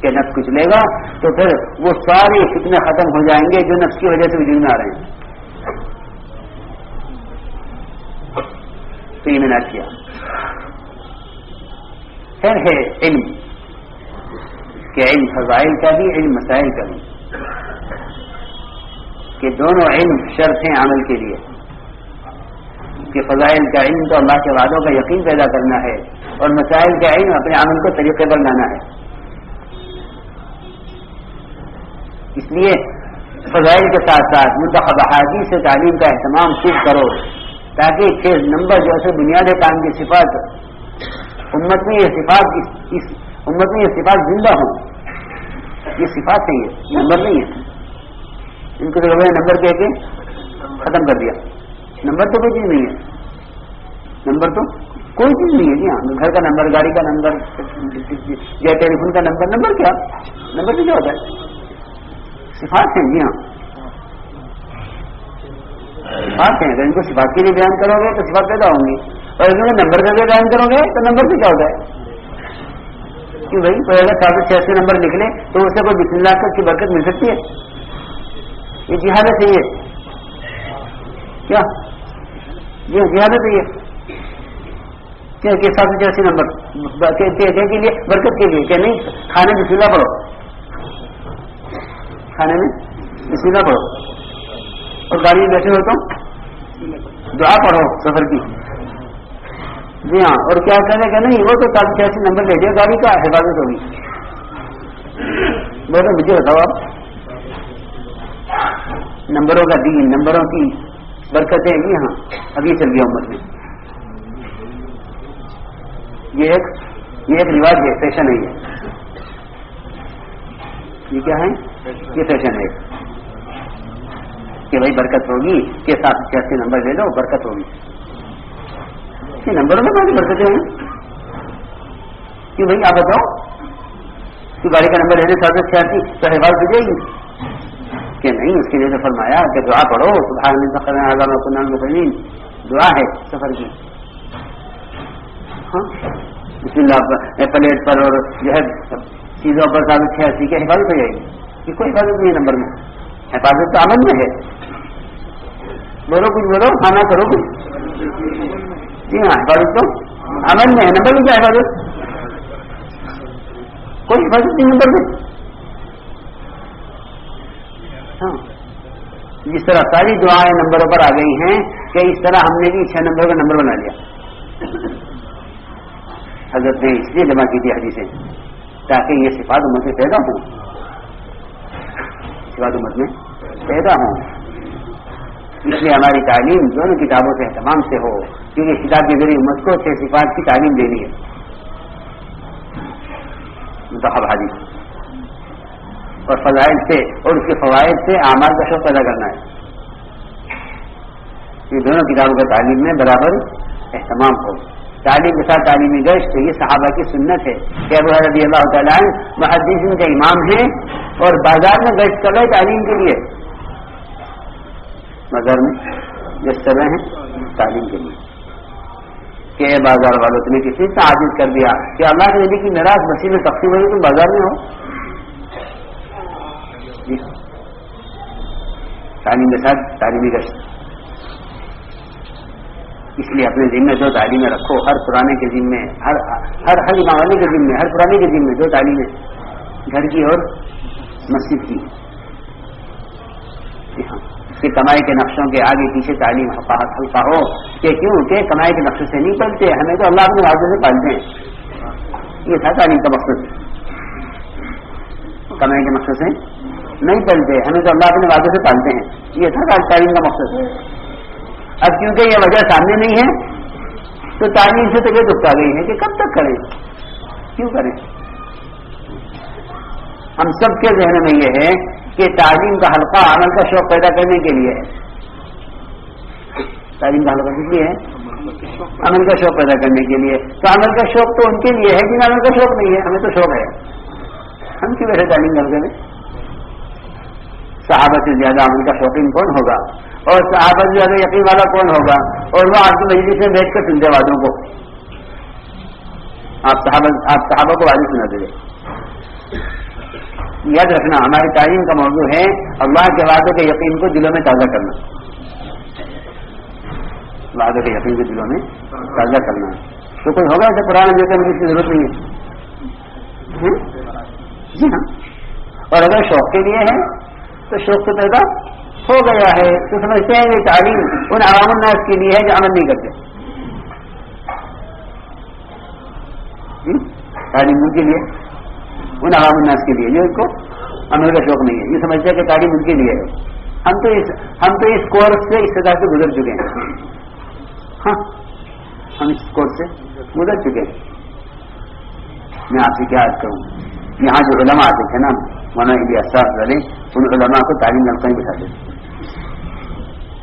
کہ نفس کچلے گا تو پھر وہ سارے فتنے ختم ہو جائیں گے جو نفس کی وجہ سے وجود میں آ رہے ہیں. تو یہ میں نے کیا. پھر ہے علم کہ علم فضائل کا بھی علم مسائل کا بھی، کہ دونوں علم شرط ہیں عمل کے لیے. کہ فضائل کا علم تو اللہ کے وعدوں کا یقین پیدا کرنا ہے، اور مسائل کا علم اپنے عمل کو طریقے پر لانا ہے. اس لیے فضائل کے ساتھ ساتھ منتخب احادیث سے تعلیم کا اہتمام خوب کرو، تاکہ 6 نمبر جو ہے بنیادی کام کی صفات امت میں یہ صفات زندہ ہوں. یہ صفات ہیں، یہ نمبر نہیں ہے. ان کو تو نمبر کہہ کے ختم کر دیا. نمبر تو کوئی چیز نہیں ہے، نمبر تو کوئی چیز نہیں ہے. جی ہاں، گھر کا نمبر، گاڑی کا نمبر یا ٹیلی فون کا نمبر، نمبر کیا؟ نمبر تو کیا ہوتا ہے؟ صفات ہیں. جی ہاں، صفات ہیں. اگر ان کو صفات کے لیے بیان کرو گے تو صفات پیدا ہوں گی، اور ان کو نمبر کر کے بیان کرو گے تو نمبر سے کیا ہوتا ہے؟ کہ بھائی کوئی اگر 786 نمبر نکلے تو اسے کوئی بسم اللہ کی برکت مل سکتی ہے؟ یہ جہالت ہے. یہ کیا یہ جہالت ہے. یہ کہ 786 نمبر کے لیے برکت کے لیے کہ نہیں؟ کھانے بسم اللہ پڑھو، کھانے میں بسم اللہ پڑھو، اور گاڑی میں بیٹھے ہو تو دعا پڑھو سفر کی. جی ہاں، اور کیا کرے گا؟ نہیں، وہ تو 786 نمبر لے دیا، گاڑی کا حفاظت ہوگی. بولے مجھے بتاؤ آپ، نمبروں کا دین، نمبروں کی برکتیں. جی ہاں، اب یہ چل گیا امت میں. یہ ایک رواج ہے، فیشن ہے. یہ کیا ہے؟ یہ فیشن ہے کہ بھائی برکت ہوگی، کہ 786 نمبر لے لو برکت ہوگی. یہ نمبروں میں کون سی برکتیں ہیں؟ کہ بھائی آپ بتاؤ کہ گاڑی کا نمبر لینے 786 تو حفاظت ہو جائے گی کہ نہیں؟ اس کے لیے تو فرمایا کہ دعا پڑھو، سبحان اللہ المقرین، دعا ہے سفر کی. ہاں، بسم اللہ پلیٹ پر اور جو ہے چیزوں پر 786 کی حفاظت ہو جائے گی. کہ کوئی حفاظت نہیں ہے نمبر میں، حفاظت تو عمل میں ہے. بولو کچھ، بولو، کھانا کرو کچھ. جی ہاں، حفاظت تو عمل میں ہے، نمبر میں کیا حفاظت؟ کوئی حفاظت نہیں نمبر میں. ہاں، جس طرح ساری دعائیں نمبروں پر آ گئی ہیں کہ اس طرح ہم نے بھی 6 نمبر کا نمبر بنا لیا. حضرت نے اس لیے جمع کی تھی حدیثیں تاکہ یہ صفات امت میں پیدا ہوں، صفات امت میں پیدا ہوں. اس لیے ہماری تعلیم دونوں کتابوں سے اہتمام سے ہو، کیونکہ کتاب کے ذریعے امت کو 6 صفات کی تعلیم دینی ہے. منتخب حدیث اور فضائل سے اور اس کے فوائد سے اعمال کا شوق پیدا کرنا ہے. یہ دونوں کتابوں کا تعلیم میں برابر اہتمام ہو. تعلیم کے ساتھ تعلیمی گشت، یہ صحابہ کی سنت ہے کہ ابو ہریرہ رضی اللہ تعالیٰ عنہ محدثین کا امام ہے اور بازار میں گشت کر رہے تعلیم کے لیے. بازار میں گشت کر رہے ہیں تعلیم کے لیے کہ بازار والوں نے کسی سے عاجز کر دیا کہ اللہ کے نبی کی میراث مسیح میں تقسیم ہوئی، تم بازار میں ہو. تعلیم کے ساتھ تعلیمی گشت. اس لیے اپنے ذمے جو تعلیمیں رکھو، ہر پرانے کے ذمے، ہر امام والے کے ذمے، ہر پرانے کے ذمے جو تعلیمیں گھر کی اور مسجد کی. کہ کمائی کے نقشوں کے آگے پیچھے تعلیم ہلکا ہو، کہ کیوں کہ کمائی کے نقشے سے نہیں پلتے، ہمیں تو اللہ اپنے وعدے سے پالتے ہیں. یہ تھا تعلیم کا مقصد. کمائی کے مقصد سے نہیں پلتے، ہمیں تو اللہ اپنے وعدے سے پالتے ہیں. یہ تھا تعلیم کا مقصد. اب کیونکہ یہ وجہ سامنے نہیں ہے تو تعلیم سے طبیعت اکتا گئی ہے کہ کب تک کریں، کیوں کریں. ہم سب کے ذہن میں یہ ہے کہ تعلیم کا حلقہ عمل کا شوق پیدا کرنے کے لیے ہے. تعلیم کا حلقہ کس لیے ہے؟ عمل کا شوق پیدا کرنے کے لیے. تو عمل کا شوق تو ان کے لیے ہے جنہیں عمل کا شوق نہیں ہے. ہمیں تو شوق ہے، ہم کیوں بیٹھے تعلیم حلقے میں. صحابہ سے زیادہ عمل کا شوقین کون ہوگا، اور صحابہ سے زیادہ یقین والا کون ہوگا؟ اور وہ آپ کی مجلس میں بیٹھ کر سنتے وعدوں کو. آپ صحابہ کو وعدے سنا دے. یاد رکھنا ہماری تعلیم کا موضوع ہے اللہ کے وعدوں کے یقین کو دلوں میں تازہ کرنا. وعدوں کے یقین کو دلوں میں تازہ کرنا. تو کوئی ہوگا ایسا قرآن جو کہ مجھے اس کی ضرورت نہیں ہے؟ جی ہاں. اور اگر شوق کے لیے ہے تو شوق تو پیدا ہو گیا ہے. تو سمجھتے ہیں یہ تعلیم ان عوام الناس کے لیے ہے جو عمل نہیں کرتے. تعلیم ان کے لیے, ان عوام الناس کے لیے جو ان کو عمل کا شوق نہیں ہے. یہ سمجھتے ہیں کہ تعلیم ان کے لیے ہے. ہم تو اس کورس سے اس سطح سے گزر چکے ہیں. ہاں ہم اس کورس سے گزر چکے ہیں. میں آپ سے کیا عرض کروں, یہاں جو علماء آتے تھے نا مولانا الیاس صاحب والے, ان علماء کو تعلیم یافتہ نہیں بتاتے.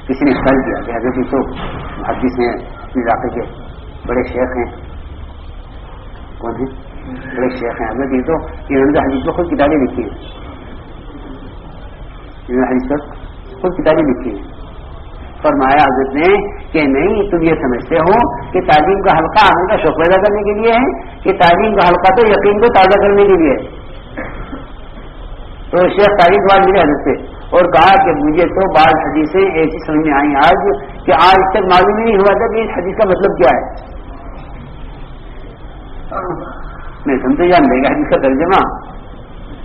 کسی نے سوال کیا کہ حضرت تو حدیث ہیں علاقے کے بڑے شیخ ہیں. کون ہیں بڑے شیخ ہیں حضرت؟ یہ تو انہوں نے حدیث کو خود کتابیں لکھی ہیں. انہوں نے حدیث پر خود کتابیں لکھی ہیں. فرمایا حضرت نے کہ نہیں, تم یہ سمجھتے ہو کہ تعلیم کا حلقہ عمل کا شوق پیدا کرنے کے لیے ہے, کہ تعلیم کا حلقہ تو یقین کو تازہ کرنے کے لیے ہے. تو شیخ تاریخ بعد ملے حضرت سے اور کہا کہ مجھے تو بعض حدیثیں ایسی سمجھ میں آئی آج کہ آج تک معلوم ہی نہیں ہوا تھا کہ اس حدیث کا مطلب کیا ہے. میں سمجھے جان لے گا حدیث کا ترجمہ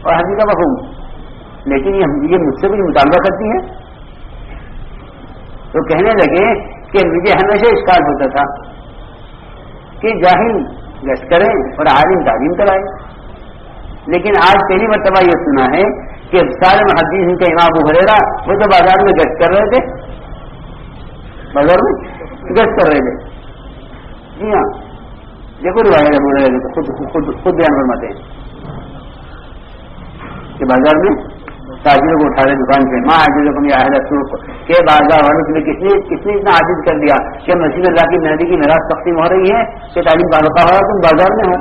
اور حدیث کا مفہوم, لیکن یہ مجھ سے کچھ مطالبہ کرتی ہے. تو کہنے لگے کہ مجھے ہمیشہ اشکال ہوتا تھا کہ جاہل گشت کرے اور عالم تعلیم کرائے, لیکن آج پہلی مرتبہ یہ سنا ہے کہ سارے محدثین کے امام ابو ہریرہ وہ تو بازار میں گشت کر رہے تھے, بازار میں گشت کر رہے تھے. جی ہاں, دیکھو روایت ابو ہریرہ خود بیان فرماتے ہیں کہ بازار میں تاجروں کو اٹھا رہے دکان سے, ماں عاجز حکم یا اہل سوق کے بازار والوں کے لیے کس نے اتنا عاجز کر دیا کہ مسجد اللہ کی مہندی کی میراث تقسیم ہو رہی ہے کہ تعلیم کا حلقہ ہو رہا, تم بازار میں ہو.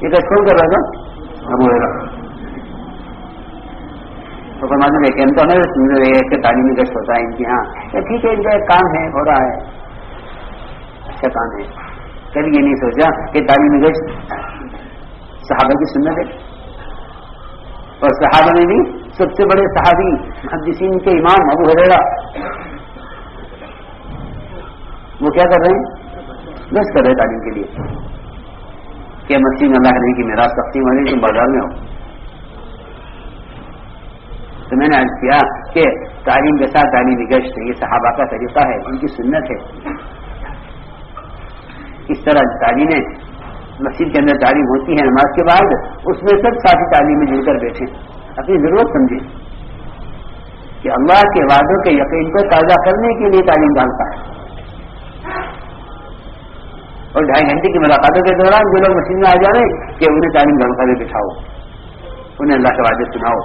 یہ کیسے کون کر رہا تھا ابو ہریرہ. تو فرماتے ہیں کہ ہم تو ہمیں سن رہے ہیں کہ تعلیمی گشت ہوتا ہے ان کی. ہاں ٹھیک ہے, ان کا ایک کام ہے, ہو رہا ہے, اچھا کام ہے. کبھی یہ نہیں سوچا کہ تعلیمی گشت صحابہ کی سنت ہے, اور صحابہ میں بھی سب سے بڑے صحابی محدثین کے امام ابو ہریرہ وہ کیا کر رہے ہیں, گشت کر رہے ہیں تعلیم کے لیے کہ مسجد میں اللہ کی میراث تقسیم ہو رہی, تم بازار میں ہو. تو میں نے عرض کیا کہ تعلیم کے ساتھ تعلیمی گشت یہ صحابہ کا طریقہ ہے, ان کی سنت ہے. اس طرح تعلیمیں مسجد کے اندر تعلیم ہوتی ہے نماز کے بعد, اس میں سب ساتھی تعلیم میں جڑ کر بیٹھے, اپنی ضرورت سمجھیں کہ اللہ کے وعدوں کے یقین کو تازہ کرنے کے لیے تعلیم ڈالتا ہے. اور 2.5 گھنٹے کی ملاقاتوں کے دوران جو لوگ مسجد میں آ جائیں کہ انہیں تعلیم ڈالتا میں بٹھاؤ, انہیں اللہ کے وعدے سناؤ,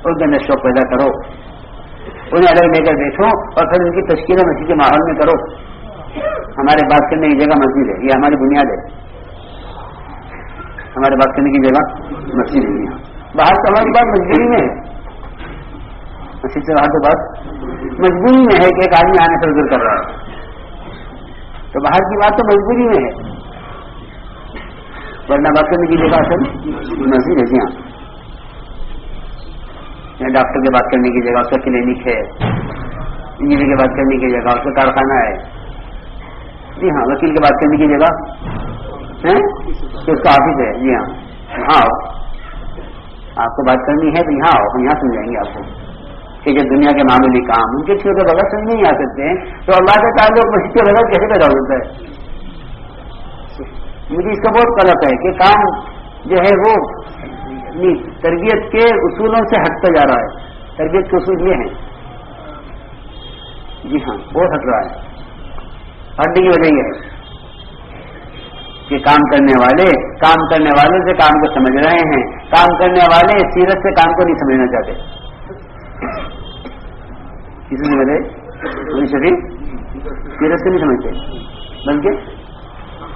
ان کے اندر شوق پیدا کرو, انہیں الگ لے کر بیٹھو اور پھر ان کی تشکیل مسجد کے ماحول میں کرو. ہمارے بات کرنے کی جگہ مسجد ہے, یہ ہماری بنیاد ہے. ہمارے بات کرنے کی جگہ مسجد ہے. باہر تو ہماری بات مجبوری میں ہے, مسجد سے باہر تو بات مجبوری میں ہے کہ ایک آدمی آنے سے گزر کر رہا ہے, تو باہر کی بات تو مجبوری میں ہے, ورنہ بات کرنے کی جگہ اصل مسجد ہے. جی ہاں, ڈاکٹر کے بات کرنے کی جگہ اس کا کلینک ہے, انجینئر کے بات کرنے کی جگہ اس کا کارخانہ ہے. جی ہاں, وکیل کے بات کرنے کی جگہ ہے تو اس کا آفس ہے. جی ہاں, یہاں آؤ, آپ کو بات کرنی ہے تو یہاں آؤ, ہم یہاں سمجھائیں گے آپ کو کہ جو دنیا کے معمولی کام ان کے چھوٹے کے بغیر سمجھ نہیں آ سکتے ہیں, تو اللہ کا تعلق مسجد کے بغیر کیسے پیدا ہوتا ہے. مجھے اس کا بہت غلط ہے کہ کام جو ہے وہ تربیت کے اصولوں سے ہٹتا جا رہا ہے. تربیت کے اصول یہ ہیں, جی ہاں بہت ہٹ رہا ہے. ہٹنے کی وجہ یہ ہے کہ کام کرنے والے سے کام کو سمجھ رہے ہیں, کام کرنے والے سیرت سے کام کو نہیں سمجھنا چاہتے. کسی نے بولے شریف سیرت سے نہیں سمجھتے, بلکہ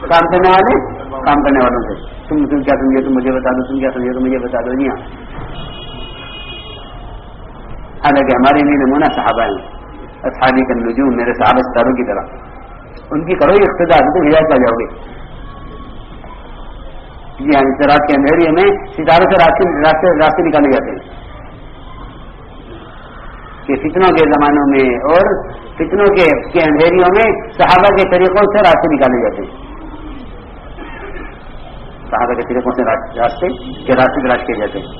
کام کرنے والے کام کرنے والوں سے, تم کیا سمجھے تم مجھے بتا دو, تم کیا سمجھے تم مجھے بتا دو. نہیں, حالانکہ ہمارے لیے نمونہ صحابہ ہیں, اصحابی کا نجوم, میرے صحابہ ستاروں کی طرح, ان کی کرو اقتداء تو ہدایت پا جاؤ گے. جی ہاں، رات کے اندھیریوں میں ستاروں سے راستے نکالے جاتے ہیں کہ فتنوں کے زمانوں میں اور فتنوں کے اندھیریوں میں صحابہ کے طریقوں سے راستے نکالے جاتے ہیں، صحابہ کے طریقوں سے راستے تلاش کیے جاتے ہیں۔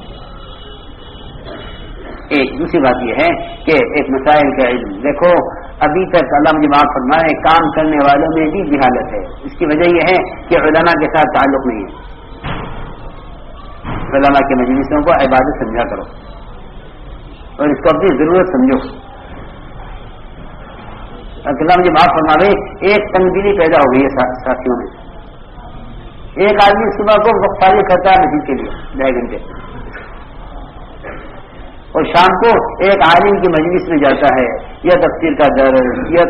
ایک دوسری بات یہ ہے کہ ایک مسائل کا علم دیکھو، ابھی تک اللہ مجھے معاف فرمائے کام کرنے والوں میں بھی جہالت ہے۔ اس کی وجہ یہ ہے کہ علماء کے ساتھ تعلق نہیں ہے۔ علماء کے مجلسوں کو عبادت سمجھا کرو اور اس کو اپنی ضرورت سمجھو۔ اللہ مجھے معاف فرمائے، ایک تنگی پیدا ہو گئی ہے ساتھیوں میں۔ ایک آدمی صبح کو وقت فارغ کرتا ہے مسجد کے لیے 2 گھنٹے، اور شام کو ایک عالم کی مجلس میں جاتا ہے، یا تفسیر کا درس یا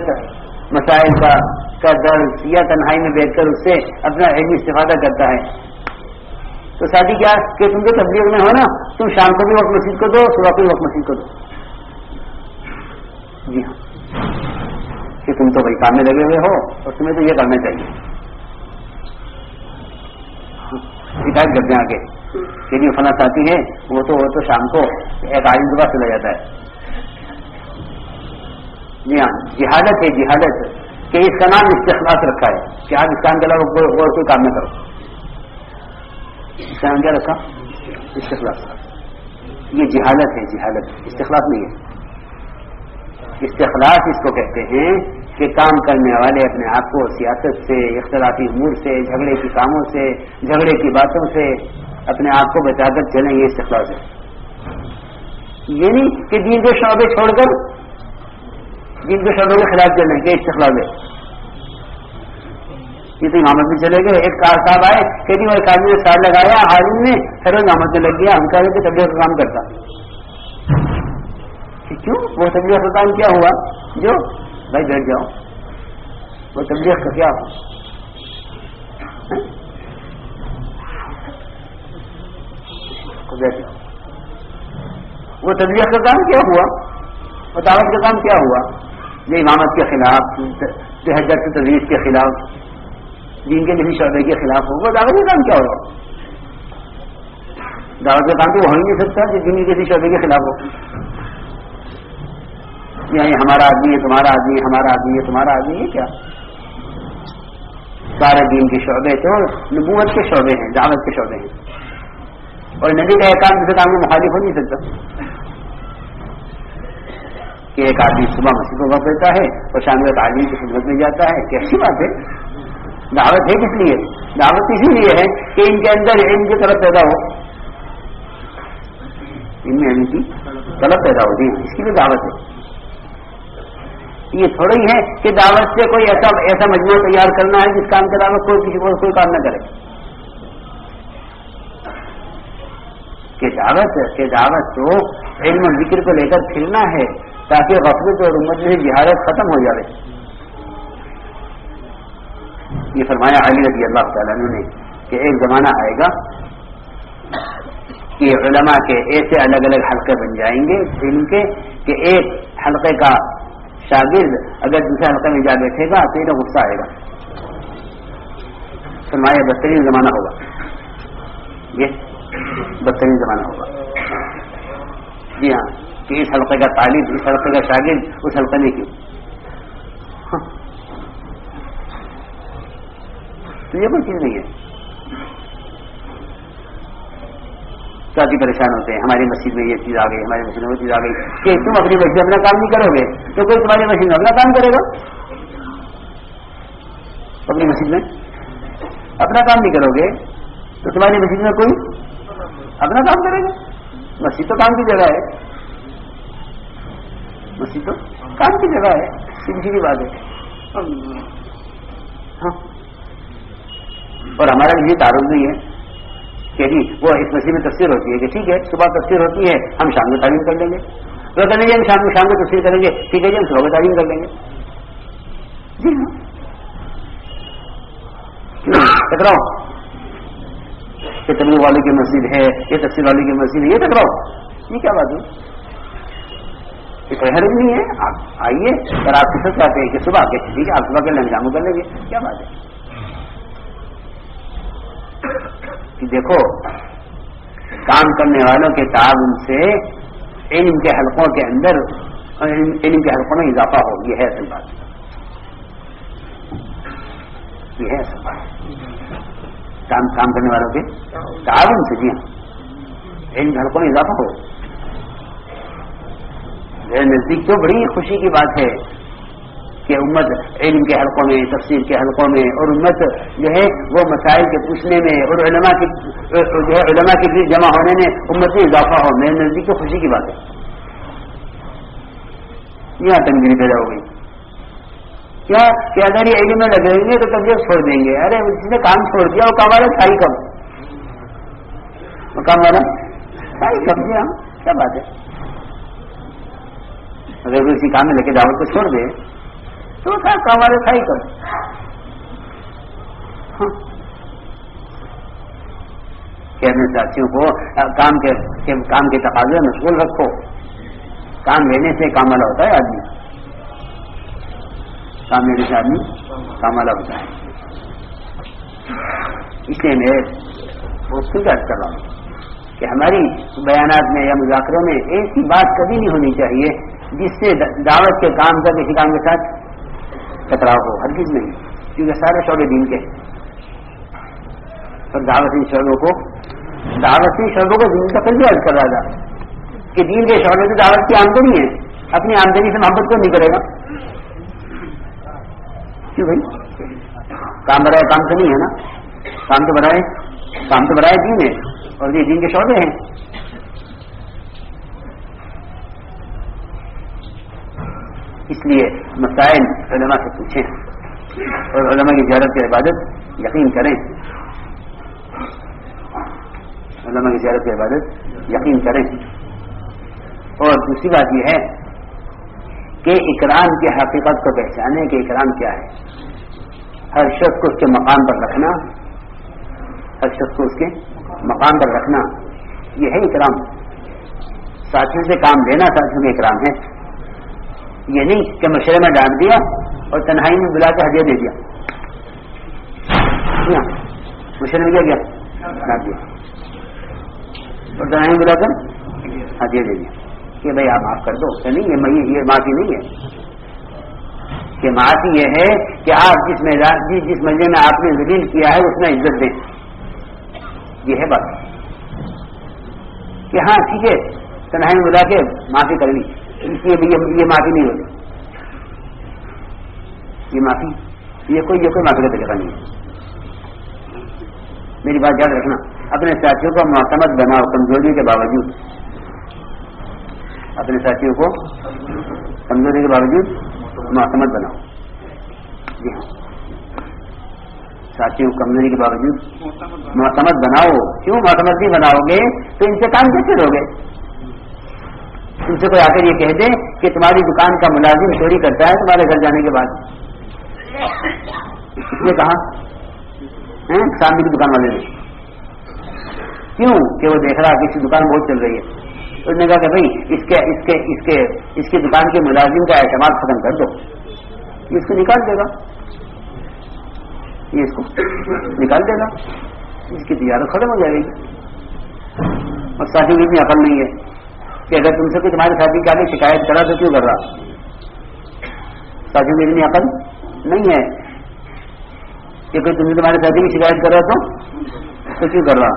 مسائل کا درس یا تنہائی میں بیٹھ کر اس سے اپنا علمی استفادہ کرتا ہے۔ تو ساتھی کیا کہ تم جو تبلیغ میں ہو نا، تم شام کو بھی وقت مسجد کو دو، صبح کو بھی وقت مسجد کو دو۔ جی ہاں، کہ تم تو بھائی کام میں لگے ہوئے ہو اور تمہیں تو یہ کرنا چاہیے۔ شکایت کرتے ہیں آگے کہ جو فلاں ساتھی ہے وہ تو شام کو ایک عالم کے پاس چلا جاتا ہے۔ جی ہاں، جہالت ہے، جہالت کہ اس کا نام استخلاص رکھا ہے کہ آپ اس کام کے علاوہ اور کوئی کام نہ کرو۔ اس کا نام کیا رکھا؟ استخلاص۔ یہ جہالت ہے، جہالت، استخلاص نہیں ہے۔ استخلاص اس کو کہتے ہیں کہ کام کرنے والے اپنے آپ کو سیاست سے، اختلافی امور سے، جھگڑے کی کاموں سے، جھگڑے کی باتوں سے اپنے آپ کو بچا کر چلیں، یہ استخلاص ہے۔ یہ نہیں کہ دین کے شعبے چھوڑ کر دین کے شعبے کے خلاف چلیں، یہ استخلاص ہے۔ یہ تو امامت میں چلے گئے، ایک صاحب آئے کہ نہیں، ایک آدمی نے سال لگایا، عالم نے پھر امامت میں لگ گیا، ہم کہہ رہے کہ تبلیغ کا کام کرتا۔ کیوں؟ وہ تبلیغ کا کام کیا ہوا؟ جو بھائی بیٹھ جاؤ، وہ تبلیغ کا کیا ہوا؟ بیٹھ جاؤ، وہ تبلیغ کا کام کیا ہوا؟ وہ دعوت کا کام کیا ہوا؟ یہ امامت کے خلاف، تہجد تدریس کے خلاف، دین کے کسی شعبے کے خلاف ہو، وہ دعوت کا کام کیا ہوگا؟ دعوت کا کام تو ہو ہی نہیں سکتا کہ دین کے کسی شعبے کے خلاف ہو۔ یعنی ہمارا آدمی ہے، تمہارا آدمی ہے، ہمارا آدمی ہے، تمہارا آدمی ہے، کیا سارے دین کے شعبے تو نبوت کے شعبے ہیں، دعوت کے شعبے ہیں، اور نبی کا احکام کسی کام میں مخالف ہو نہیں سکتا کہ ایک آدمی صبح مسجد کو وقت دیتا ہے اور شام کو تعلیم کی خدمت میں جاتا ہے، کیسی بات ہے؟ دعوت ہے کس لیے؟ دعوت اسی لیے ہے کہ ان کے اندر علم کی طرف پیدا ہو، ان میں علم کی طلب پیدا ہوتی ہے، اس کی بھی دعوت ہے۔ یہ تھوڑا ہی ہے کہ دعوت سے کوئی ایسا مجموعہ تیار کرنا ہے جس کام کے علاوہ کوئی کام نہ کرے۔ کہ دعوت تو علم و ذکر کو لے کر پھرنا ہے تاکہ غفلت اور امت میں جہالت ختم ہو جائے۔ یہ فرمایا علی رضی اللہ تعالیٰ عنہ نے کہ ایک زمانہ آئے گا کہ علماء کے ایسے الگ الگ حلقے بن جائیں گے علم کے کہ ایک حلقے کا شاگرد اگر دوسرے حلقے میں جا بیٹھے گا تو انہیں غصہ آئے گا۔ فرمایا بدترین زمانہ ہوگا، یہ بدترین زمانہ ہوگا۔ جی ہاں، کہ اس حلقے کا طالب، اس حلقے کا شاگرد اس حلقے میں کیوں؟ تو یہ کوئی چیز نہیں ہے۔ ساتھی پریشان ہوتے ہیں، ہماری مسجد میں یہ چیز آ گئی، ہماری مسجد میں وہ چیز آ گئی، کہ تم اپنی مسجد میں اپنا کام نہیں کرو گے تو کوئی تمہاری مسجد میں اپنا کام کرے گا؟ اپنی مسجد میں اپنا کام نہیں کرو گے تو تمہاری مسجد میں کوئی اپنا کام کرے گا؟ مسجد تو کام کی جگہ ہے، مسجد تو کام کی جگہ ہے، سیدھی بات ہے۔ ہاں، اور ہمارا یہ تعارف نہیں ہے کہ جی وہ اس مسجد میں تفسیر ہوتی ہے کہ ٹھیک ہے صبح تفسیر ہوتی ہے، ہم شام میں تعلیم کر لیں گے، وہ کریں گے ہم شام میں تفسیر کریں گے، ٹھیک ہے جی ہم صبح میں تعلیم کر لیں گے۔ جی ہاں، ٹکراؤ کہ تبلیغ والے کی مسجد ہے، یہ تفسیر والے کی مسجد ہے، یہ ٹکراؤ، یہ کیا بات ہے؟ یہ کوئی حرج نہیں ہے، آپ آئیے اور آپ کس چاہتے ہیں کہ صبح کے ٹھیک ہے آپ صبح کے انجام کر لیں گے، کیا بات ہے؟ کہ دیکھو کام کرنے والوں کے تعاون سے علم کے حلقوں کے اندر علم کے حلقوں میں اضافہ ہو. یہ ہے اصل بات, یہ ہے اصل بات. کام کرنے والوں کے تعاون سے جی ہاں علم کے حلقوں میں اضافہ ہو. میرے نزدیک تو بڑی خوشی کی بات ہے کہ امت علم کے حلقوں میں, تفسیر کے حلقوں میں, اور امت جو ہے وہ مسائل کے پوچھنے میں اور علماء کے لیے جمع ہونے میں امت میں اضافہ ہو. میرے نزدیک تو خوشی کی بات ہے. یہاں تنگی پیدا ہو گئی کیا کہ اگر یہ علم میں لگیں گے تو طبیعت چھوڑ دیں گے. ارے اس نے کام چھوڑ دیا, وہ کام والا سائی کب, وہ کام والا سائی کب دیا, کیا بات ہے. اگر کوئی اسی کام میں لے کے دعوت کو چھوڑ دے تو کام والے سائی کب. کہ اپنے ساتھیوں کو کام کے تقاضے میں مشغول رکھو. کام لینے سے کام والا ہوتا ہے آدمی, کام لینے سے آدمی کام والا ہوتا ہے. اس لیے میں بہت کچھ عرض کر رہا ہوں کہ ہماری بیانات میں یا مذاکروں میں ایسی بات کبھی نہیں ہونی چاہیے جس سے دعوت کے کام کا کسی کام کے ساتھ ٹکراؤ ہو. ہرگز نہیں, کیونکہ سارے شعبے دین کے اور دعوتی شعبوں کو دین کا پہلے عرض کر رہا تھا کہ دین کے شعبے سے دعوت کی آمدنی ہے, اپنی آمدنی سے محبت کو نہیں کرے گا. کیوں بھائی کام برائے کام تو نہیں ہے نا, کام تو برائے دین ہے اور یہ دین کے شعبے ہیں. اس لیے مسائل علماء سے پوچھیں اور علماء کی زیارت کی عبادت یقین کریں. علماء کی زیارت کی عبادت یقین کریں. اور دوسری بات یہ ہے کہ اکرام کی حقیقت کو پہچانیں کہ اکرام کیا ہے. ہر شخص کو اس کے مقام پر رکھنا, یہ ہے اکرام. ساتھیوں سے کام لینا ساتھیوں کا اکرام ہے. یہ نہیں کہ مشورے میں ڈانٹ دیا اور تنہائی میں بلا کے ہدیہ دے دیا. مشورے میں کیا کیا, ڈانٹ دیا اور تنہائی میں بلا کر ہدیہ دے دیا کہ بھائی آپ معاف کر دو. کہ نہیں, یہ معافی نہیں ہے. کہ معافی یہ ہے کہ آپ جس مجلے میں آپ نے ذلیل کیا ہے اس میں عزت دیں. یہ ہے بات کہ ہاں ٹھیک ہے تنہائی میں بلا کے معافی کر لی, اس لیے یہ معافی نہیں ہوتی. یہ کوئی معافی کا طریقہ نہیں ہے. میری بات یاد رکھنا, اپنے ساتھیوں کو معتمد بناؤ کمزوری کے باوجود. اپنے ساتھیوں کو کمزوری کے باوجود معتمد بناؤ. جی ہاں, ساتھیوں کو کمزوری کے باوجود معتمد بناؤ. کیوں معتمد نہیں بناؤ گے تو ان سے کام کیسے لو گے. ان سے کوئی آ کر یہ کہہ دے کہ تمہاری دکان کا ملازم چوری کرتا ہے تمہارے گھر جانے کے بعد, اس نے کہا سامنے کی دکان والے نے, کیوں کہ وہ دیکھ رہا کہ اس کی دکان بہت چل رہی ہے. اس نے کہا کہ بھائی اس کی دکان کے ملازم کا اعتماد ختم کر دو. یہ اس کو نکال دے گا, اس کی تجارت ختم ہو جائے گی. اور ساتھی کی اتنی عقل نہیں ہے کہ اگر تم سے کوئی تمہارے ساتھی کے آگے شکایت کرا تو کیوں کر رہا. ساتھی کی اتنی عقل نہیں ہے کہ کوئی تم سے تمہارے ساتھی کی شکایت کر رہا تو کیوں کر رہا.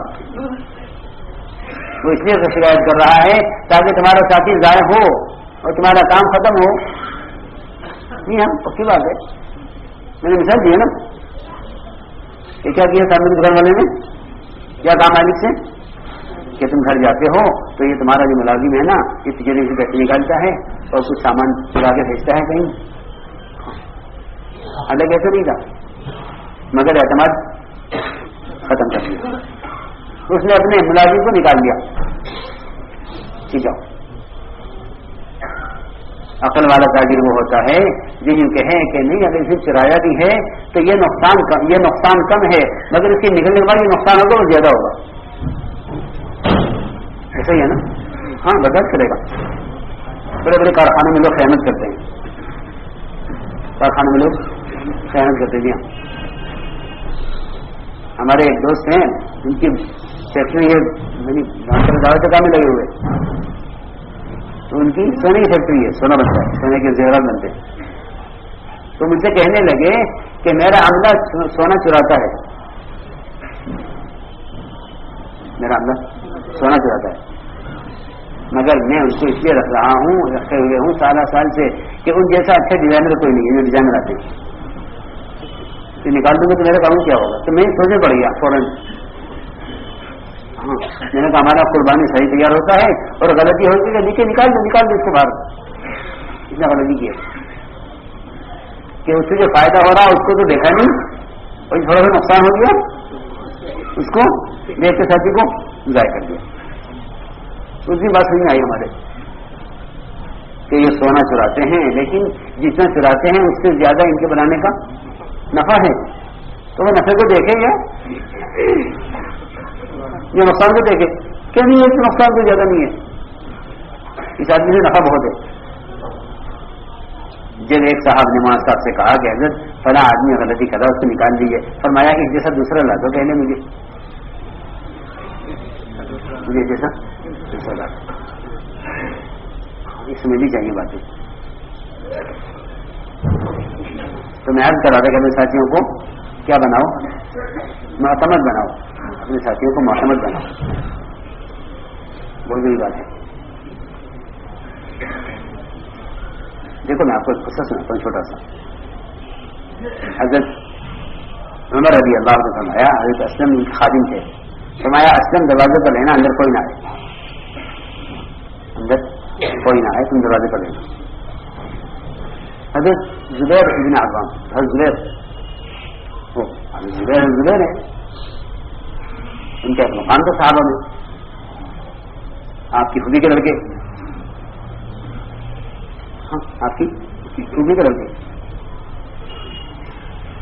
وہ اس لیے شکایت کر رہا ہے تاکہ تمہارا ساتھی ضائع ہو اور تمہارا کام ختم ہو. نہیں ہم پکی بات ہے, میں نے مثال دی ہے نا. یہ کیا کیا سامنے کے گھر والے نے, کیا کام مالک سے کہ تم گھر جاتے ہو تو یہ تمہارا جو ملازم ہے نا یہ تجربے سے پیسے نکالتا ہے اور کچھ سامان چلا کے بھیجتا ہے کہیں. الگ ایسے نہیں تھا مگر اعتماد ختم کر دیا. اس نے اپنے ملازم کو نکال دیا. ٹھیک ہے, عقل والا تاجر وہ ہوتا ہے جو کہیں کہ نہیں اگر اسے چرایا بھی ہے تو یہ نقصان کم ہے مگر اس کے نکلنے کے بعد یہ نقصان ہوگا وہ زیادہ ہوگا. ایسا ہی ہے نا. ہاں برداشت کرے گا. بڑے بڑے کارخانوں میں لوگ خیانت کرتے ہیں, ہیں. ہمارے ایک دوست ہیں ان کی فیکٹری ہے دعوت کام میں لگے ہوئے، تو ان کی سونے کی فیکٹری ہے، سونا بنتا ہے، سونے کے زیورات بنتے ہیں. تو مجھ سے کہنے لگے کہ میرا عملہ سونا چراتا ہے، میرا عملہ سونا چراتا ہے، مگر میں اس کو اس لیے رکھ رہا ہوں، رکھے ہوئے ہوں سال سے کہ ان جیسا اچھا ڈیزائنر کوئی نہیں ہے جو ڈیزائنر آتے ہیں، تو نکال دوں گے تو میرا کام کیا ہوگا. تو میں سوچنے پڑ گیا فوراً. ہاں میں نے کہا ہمارا قربانی صحیح تیار ہوتا ہے اور غلطی ہوتی ہے نیچے نکال دو اس کو باہر. اتنا غلطی کیا کہ اس سے جو فائدہ ہو رہا اس کو تو دیکھا نہیں، اور تھوڑا سا نقصان ہو گیا اس کو دیکھ کے ساتھی کو ضائع کر دیا. اس کی بات نہیں آئی ہمارے کہ یہ سونا چراتے ہیں، لیکن جتنا چراتے ہیں اس سے زیادہ ان کے بنانے کا نفع ہے، تو وہ نفع کو دیکھیں گے یہ نقصان کو دیکھے کہ نہیں ہے، نقصان تو زیادہ نہیں ہے، اس آدمی سے نفع بہت ہے. جب ایک صاحب نے ماں صاحب سے کہا کہ حضرت فلاں آدمی غلطی کر رہا اس کو نکال دیجیے، فرمایا کہ جیسا دوسرا لا دو کہنے مجھے جیسا دوسرا لا دو. اس میں بھی چاہیے باتیں. تو میں عرض کرا تھا کہ اپنے ساتھیوں کو کیا بناؤ، معتمد بناؤ، اپنے ساتھیوں کو معتمد بناؤ. بہت بڑی بات ہے. دیکھو میں آپ کو ایک قصہ سناتا ہوں چھوٹا سا. حضرت عمر رضی اللہ عنہ فرمایا، حضرت اسلم خادم تھے، فرمایا اسلم دروازے پر لینا، اندر کوئی نہ آئے، اندر کوئی نہ آئے، تم دروازے پر لینا. حضرت زبیر ابن عوام، حضرت زبیر ہے، ان کا مقام تھا صحابہ میں، آپ کی خودی کے لڑکے، ہاں آپ کی خودی کے لڑکے.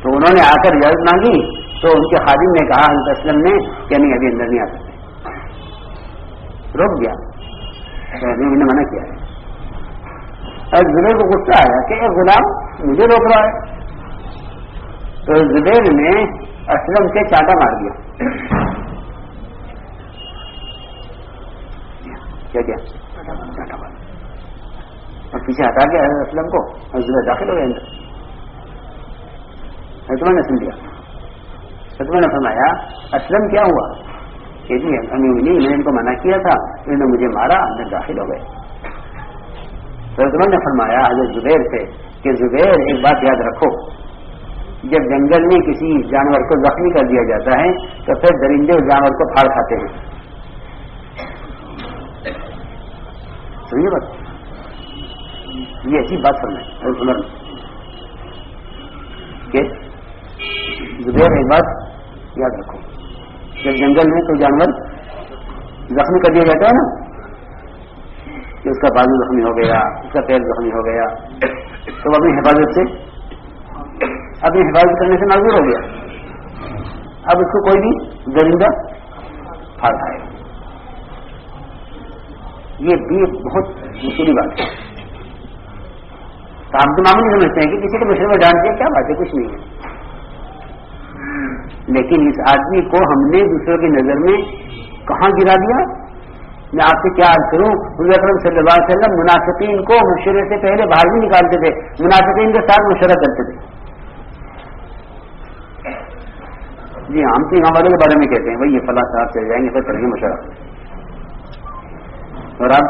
تو انہوں نے آ کر اجازت مانگی تو ان کے خادم نے کہا حضرت اسلم نے کہ نہیں ابھی اندر نہیں آ سکتے، روک دیا، انہوں نے منع کیا ہے. زبیر کو غصہ آیا کہ اے غلام مجھے روک رہا ہے. تو زبیر نے اسلم سے چانٹا مار دیا. کیا چانٹا مار دیا اور پیچھے ہٹا گیا اسلم کو، اور زبیر داخل ہو گئے اندر. ستمہ نے سن لیا. ستمہ نے فرمایا اسلم کیا ہوا کہ جی نہیں میں نے ان کو منع کیا تھا، انہوں نے مجھے مارا، اندر داخل ہو گئے. رضوان نے فرمایا حضرت زبیر سے کہ زبیر ایک بات یاد رکھو، جب جنگل میں کسی جانور کو زخمی کر دیا جاتا ہے تو پھر درندے اس جانور کو پھاڑ کھاتے ہیں. سمجھے بات، یہ ایسی بات فرمائے عمر کہ زبیر ایک بات یاد رکھو، جب جنگل میں کوئی جانور زخمی کر دیا جاتا ہے نا، کہ اس کا بازو زخمی ہو گیا، اس کا پیر زخمی ہو گیا، تو وہ اپنی حفاظت کرنے سے معذور ہو گیا. اب اس کو کوئی بھی درندہ پھاڑ کھائے. یہ بھی بہت مشکل بات ہے. تو ہم تو معمولی سمجھتے ہیں کہ کسی کے مشورے میں ڈانٹ دیا کیا بات ہے، کچھ نہیں ہے. لیکن اس آدمی کو ہم نے دوسروں کی نظر میں کہاں گرا دیا. میں آپ سے کیا عرض کروں، حضور اکرم صلی اللہ علیہ وسلم منافقین کو مشورے سے پہلے باہر بھی نکالتے تھے، منافقین کے ساتھ مشورہ کرتے تھے. جی ہم تو امام والے کے بارے میں کہتے ہیں بھائی یہ فلاں صاحب چل جائیں گے پھر کریں گے مشورہ، اور آپ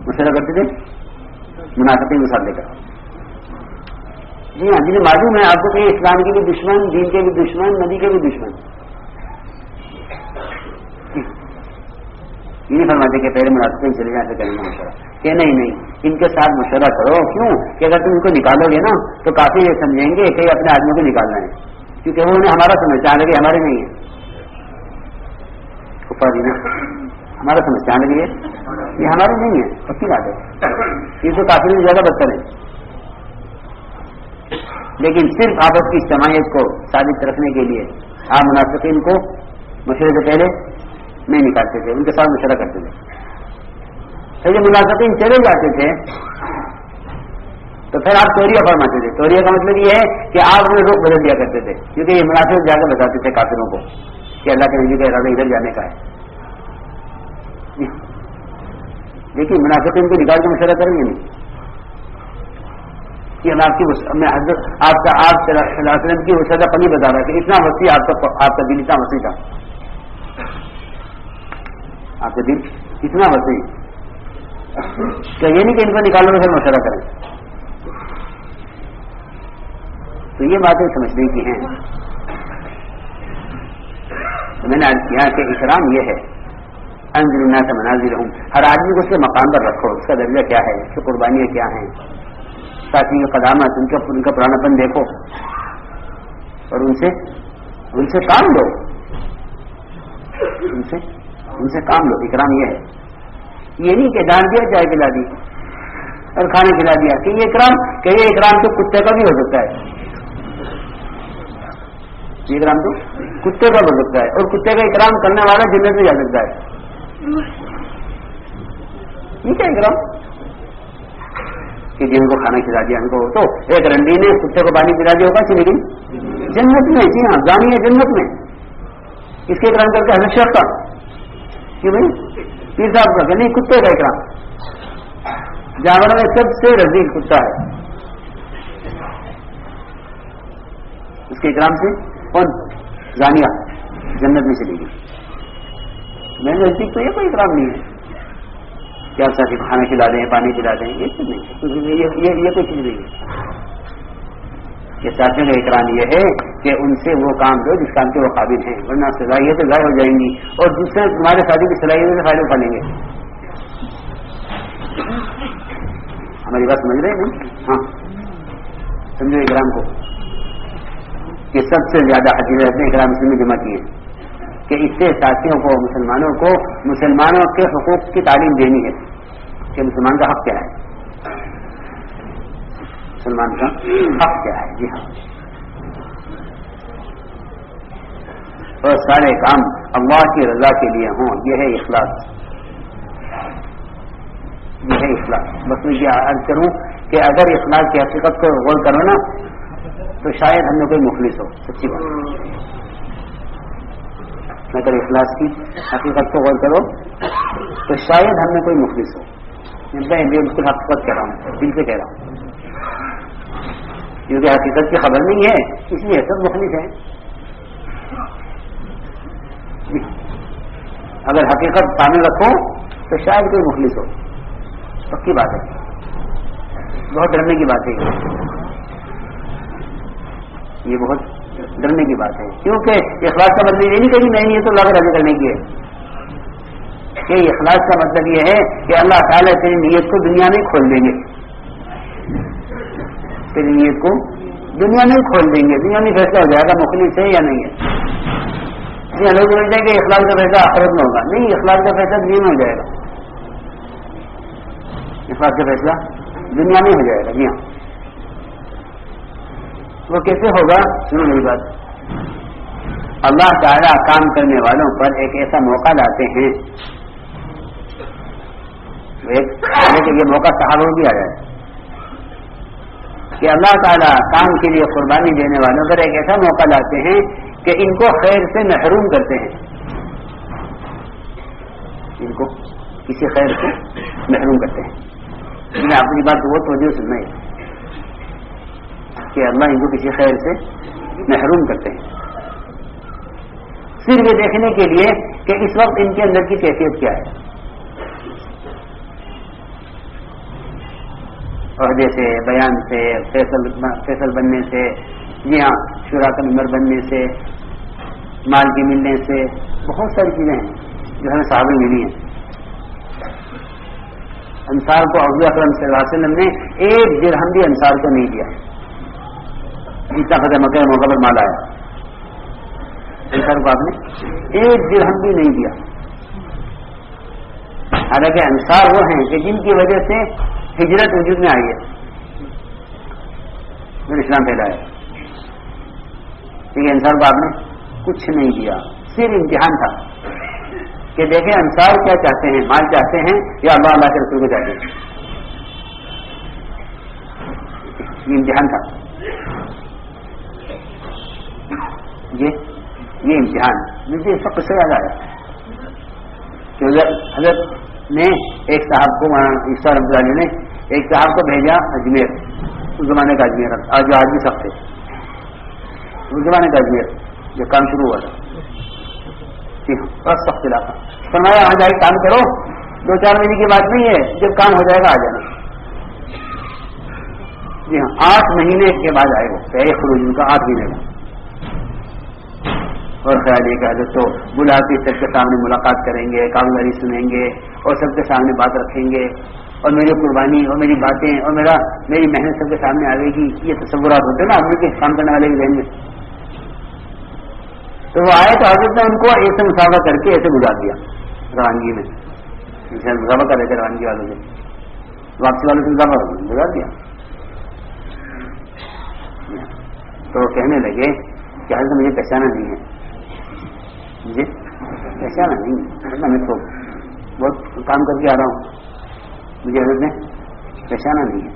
مشورہ کرتے تھے منافقین کے ساتھ لے کر. جی ہاں جی معلوم ہے آپ کو کہ اسلام کے بھی دشمن، دین کے بھی دشمن، نبی کے بھی دشمن. یہ نہیں فرماتے کہ پہلے منافقین چلے جائیں سے کریں گے مشورہ، کہ نہیں ان کے ساتھ مشورہ کرو. کیوں کہ اگر تم ان کو نکالو گے نا تو کافی یہ سمجھیں گے کہ اپنے آدمیوں کو نکالنا ہے، کیونکہ وہ انہیں ہمارا سمجھتا ہے کہ ہمارے نہیں ہے. ہمارا سمجھتا ہے یہ ہمارے نہیں ہے، پکی بات ہے. یہ تو کافی زیادہ بدتر ہے. لیکن صرف آپس کی اجتماعیت کو ثابت رکھنے کے لیے آپ منافقین کو مشورے سے پہلے نہیں نکالتے تھے، ان کے ساتھ مشورہ کرتے تھے. پھر جب منافقین چلے جاتے تھے تو پھر آپ توریہ فرماتے تھے. توریہ کا مطلب یہ ہے کہ آپ انہیں رخ بدل دیا کرتے تھے، کیونکہ یہ منافق جا کر بتاتے تھے کافروں کو کہ اللہ کے نبی کا ارادہ ادھر جانے کا ہے. لیکن منافقین کو نکال کے مشورہ کریں گے نہیں کہ میں آپ کی آپ صلی اللہ علیہ وسلم کی وسعت پنی بتا رہا کہ اتنا وسیع آپ کا دل اتنا وسیع تھا، آپ کا دل اتنا وسیع کہ یہ نہیں کہ ان کو نکالنے میں پھر مشورہ کریں. تو یہ باتیں سمجھنے کی ہیں. تو میں نے عرض کیا کہ اکرام یہ ہے انزل الناس منازلهم، ہر آدمی کو اس کے مقام پر رکھو، اس کا درجہ کیا ہے، اس کی قربانیاں کیا ہیں، ساتھی کی قدامت، ان کا پرانا پن دیکھو اور ان سے کام لو، ان سے کام لو. اکرام یہ ہے، یہ نہیں کہ ڈانٹ دیا چائے پلا دی اور کھانا کھلا دیا کہ یہ اکرام تو کتے کا بھی ہو سکتا ہے، یہ اکرام تو کتے کا ہو سکتا ہے، اور کتے کا اکرام کرنے والا جنت میں جا سکتا ہے. یہ کیا اکرام کہ جن کو کھانا کھلا دیا ان کو، تو ایک رنڈی نے کتے کو پانی پلا دیا ہوگا چلے گئی جنت میں. جی ہاں، زانی ہے جنت میں. اس کے اکرام کر کے حضرت شیخ کا کہ بھائی پیر صاحب کا کہ نہیں، کتے کا اکرام. جانوروں میں سب سے رزیل کتا ہے، اس کے اکرام سے کون زانیہ جنت میں چلے گی. میں نے نزدیک تو یہ کوئی اکرام نہیں ہے کہ آپ ساتھی کھانا کھلا دیں، پانی پلا دیں، یہ چیز نہیں، یہ کوئی چیز نہیں ہے. یہ ساتھیوں کا اکرام یہ ہے کہ ان سے وہ کام دو جس کام کے وہ قابل ہیں، ورنہ صلاحیتیں ضائع ہو جائیں گی اور دوسرے تمہارے ساتھی کی صلاحیتوں سے فائدہ اٹھا لیں گے. ہماری بات سمجھ رہے ہیں؟ ہاں، سمجھو اکرام کو کہ سب سے زیادہ حقیقت نے اکرام اس میں جمع کیے کہ اس سے ساتھیوں کو مسلمانوں کے حقوق کی تعلیم دینی ہے کہ مسلمان کا حق کیا ہے، مسلمان کا حق کیا ہے. جی ہاں، اور سارے کام اللہ کی رضا کے لیے ہوں، یہ ہے اخلاص، یہ ہے اخلاص. بس میں یہ عرض کروں کہ اگر اخلاص کی حقیقت کو غور کرو نا تو شاید ہم نے کوئی مخلص ہو. سچی بات، اگر اخلاص کی حقیقت کو غور کرو تو شاید ہم نے کوئی مخلص ہو. میں بالکل حقیقت کہہ رہا ہوں، دل سے کہہ رہا ہوں، کیونکہ حقیقت کی خبر نہیں ہے اس لیے سب مخلص ہیں. اگر حقیقت سامنے رکھو تو شاید کوئی مخلص ہو. پکی بات ہے، بہت ڈرنے کی بات ہے یہ بہت ڈرنے کی بات ہے. کیونکہ اخلاص کا مطلب یہ نہیں کہ میں یہ تو اللہ کو راضی کرنے کی ہے، کہ اخلاص کا مطلب یہ ہے کہ اللہ تعالیٰ تیری نیت کو دنیا میں کھول دیں گے، تیری نیت کو دنیا میں کھول دیں گے، دنیا میں فیصلہ ہو جائے گا مخلص ہے یا نہیں ہے. لوگ سمجھتے ہیں کہ اخلاص کا فیصلہ آخرت میں ہوگا، نہیں، اخلاص کا فیصلہ دنیا میں ہو جائے گا، اخلاص کا فیصلہ دنیا میں ہو جائے گا. جی ہاں، وہ کیسے ہوگا؟ سنو میری بات. اللہ تعالیٰ کام کرنے والوں پر ایک ایسا موقع لاتے ہیں، یہ موقع صحابہ بھی آ جائے کہ اللہ تعالیٰ کام کے لیے قربانی دینے والوں پر ایک ایسا موقع لاتے ہیں کہ ان کو خیر سے محروم کرتے ہیں، ان کو کسی خیر سے محروم کرتے ہیں. میں اپنی بات بہت توجہ سننا ہے کہ اللہ ان کو کسی خیر سے محروم کرتے ہیں، صرف یہ دیکھنے کے لیے کہ اس وقت ان کے اندر کی کیفیت کیا ہے. عہدے سے، بیان سے، فیصل بننے سے، جی ہاں، شورا کا ممبر بننے سے، مال کے ملنے سے، بہت ساری چیزیں ہیں جو ہمیں صحابہ ملی ہیں. انصار کو حضور اکرم صلی اللہ علیہ وسلم نے ایک درہم بھی انصار کو نہیں دیا، جتنا فتح مکہ موقع پر مال آیا، انصار کو آپ نے ایک درہم بھی نہیں دیا. حالانکہ انصار وہ ہیں کہ جن کی وجہ سے ہجرت وجود میں آئی ہے، پھر اسلام پھیلایا. لیکن انصار کو آپ نے کچھ نہیں دیا، صرف امتحان تھا کہ دیکھیں انصار کیا چاہتے ہیں، مال چاہتے ہیں یا اللہ کے رسول کو چاہتے ہیں. یہ امتحان تھا، یہ امتحان مجھے اس وقت سے یاد آیا کہ حضرت نے ایک صاحب کو عیسیٰ رحمۃ اللہ علیہ نے ایک صاحب کو بھیجا اجمیر، اس زمانے کا اجمیر جو آج بھی سخت ہے، اس زمانے کا اجمیر جو کام شروع ہوا تھا، جی ہاں بہت سخت علاقہ، فرمایا وہاں جا کے کام کرو، 2-4 مہینے کی بات نہیں ہے، جب کام ہو جائے گا آ جانا۔ جی ہاں 8 مہینے کے بعد آئے وہ پہلے خروج ان کا 8 مہینے کا، اور خیال یہ کہ حضرت تو بلا کے سب کے سامنے ملاقات کریں گے، کاروباری سنیں گے اور سب کے سامنے بات رکھیں گے، اور میری قربانی اور میری باتیں اور میری محنت سب کے سامنے آئے گی، یہ تصورات ہوتے ہیں نا آدمی کے کام کرنے والے کے ذہن میں۔ تو وہ آئے تو حضرت نے ان کو ایسے مسافہ کر کے ایسے گزار دیا روانگی میں، مسافہ کر رہے تھے روانگی والوں سے، واپسی والوں سے مسافہ گزار دیا۔ تو وہ کہنے لگے کہ حضرت مجھے پہچانا نہیں ہے، مجھے پہچانا نہیں ہے، میں تو بہت کام کر کے آ رہا ہوں، مجھے حضرت نے پہچانا نہیں ہے۔